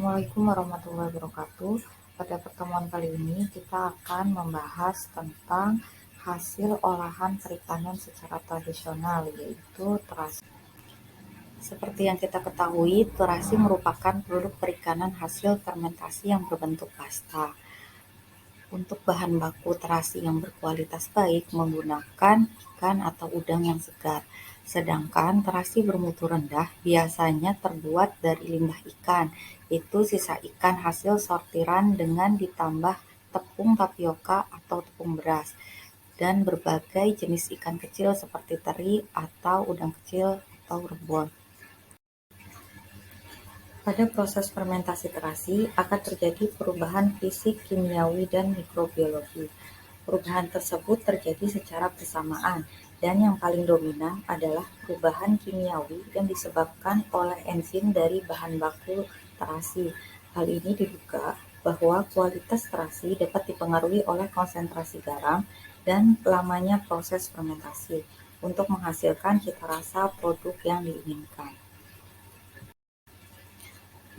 Assalamualaikum warahmatullahi wabarakatuh. Pada pertemuan kali ini kita akan membahas tentang hasil olahan perikanan secara tradisional, yaitu terasi. Seperti yang kita ketahui, terasi merupakan produk perikanan hasil fermentasi yang berbentuk pasta. Untuk bahan baku terasi yang berkualitas baik menggunakan ikan atau udang yang segar. Sedangkan terasi bermutu rendah biasanya terbuat dari limbah ikan, itu sisa ikan hasil sortiran dengan ditambah tepung tapioka atau tepung beras, dan berbagai jenis ikan kecil seperti teri atau udang kecil atau rebon. Pada proses fermentasi terasi akan terjadi perubahan fisik, kimiawi, dan mikrobiologi. Perubahan tersebut terjadi secara bersamaan, dan yang paling dominan adalah perubahan kimiawi yang disebabkan oleh enzim dari bahan baku terasi. Hal ini diduga bahwa kualitas terasi dapat dipengaruhi oleh konsentrasi garam dan lamanya proses fermentasi untuk menghasilkan cita rasa produk yang diinginkan.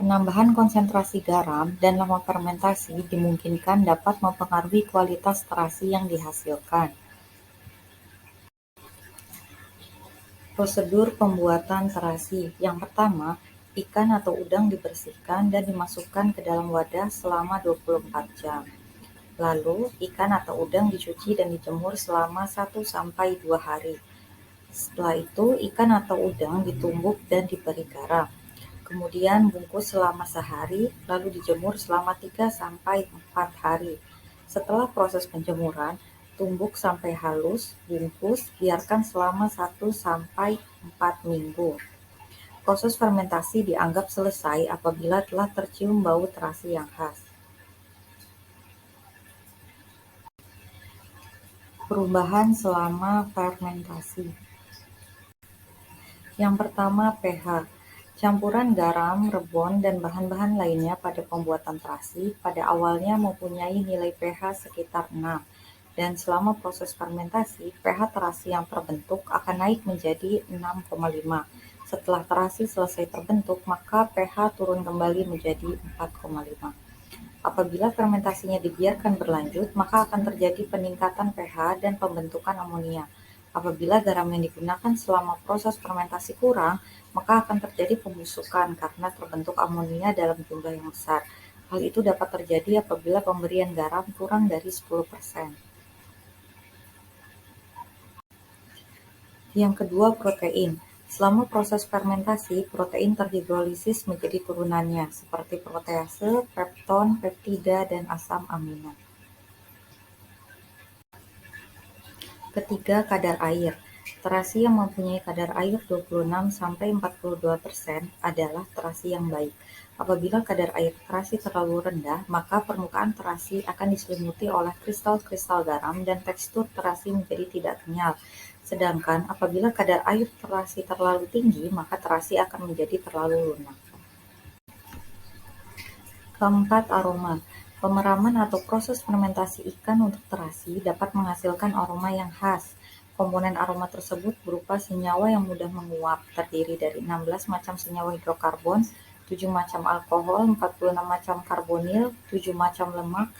Penambahan konsentrasi garam dan lama fermentasi dimungkinkan dapat mempengaruhi kualitas terasi yang dihasilkan. Prosedur pembuatan terasi. Yang pertama, ikan atau udang dibersihkan dan dimasukkan ke dalam wadah selama 24 jam. Lalu, ikan atau udang dicuci dan dijemur selama 1-2 hari. Setelah itu, ikan atau udang ditumbuk dan diberi garam. Kemudian bungkus selama sehari, lalu dijemur selama 3-4 hari. Setelah proses penjemuran, tumbuk sampai halus, bungkus, biarkan selama 1-4 minggu. Proses fermentasi dianggap selesai apabila telah tercium bau terasi yang khas. Perubahan selama fermentasi. Yang pertama, pH. Campuran garam, rebon, dan bahan-bahan lainnya pada pembuatan terasi pada awalnya mempunyai nilai pH sekitar 6, dan selama proses fermentasi, pH terasi yang terbentuk akan naik menjadi 6,5. Setelah terasi selesai terbentuk, maka pH turun kembali menjadi 4,5. Apabila fermentasinya dibiarkan berlanjut, maka akan terjadi peningkatan pH dan pembentukan amonia. Apabila garam yang digunakan selama proses fermentasi kurang, maka akan terjadi pembusukan karena terbentuk amonia dalam jumlah yang besar. Hal itu dapat terjadi apabila pemberian garam kurang dari 10%. Yang kedua, protein. Selama proses fermentasi, protein terhidrolisis menjadi turunannya, seperti protease, pepton, peptida, dan asam amino. Ketiga, kadar air. Terasi yang mempunyai kadar air 26-42% adalah terasi yang baik. Apabila kadar air terasi terlalu rendah, maka permukaan terasi akan diselimuti oleh kristal-kristal garam dan tekstur terasi menjadi tidak kenyal. Sedangkan apabila kadar air terasi terlalu tinggi, maka terasi akan menjadi terlalu lunak. Keempat, aroma. Pemeraman atau proses fermentasi ikan untuk terasi dapat menghasilkan aroma yang khas. Komponen aroma tersebut berupa senyawa yang mudah menguap, terdiri dari 16 macam senyawa hidrokarbon, 7 macam alkohol, 46 macam karbonil, 7 macam lemak,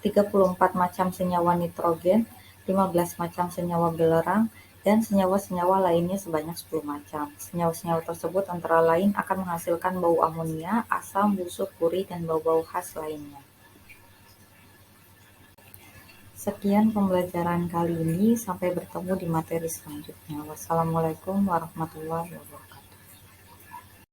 34 macam senyawa nitrogen, 15 macam senyawa belerang, dan senyawa-senyawa lainnya sebanyak 10 macam. Senyawa-senyawa tersebut antara lain akan menghasilkan bau amonia, asam, busuk, gurih, dan bau-bau khas lainnya. Sekian pembelajaran kali ini, sampai bertemu di materi selanjutnya. Wassalamualaikum warahmatullahi wabarakatuh.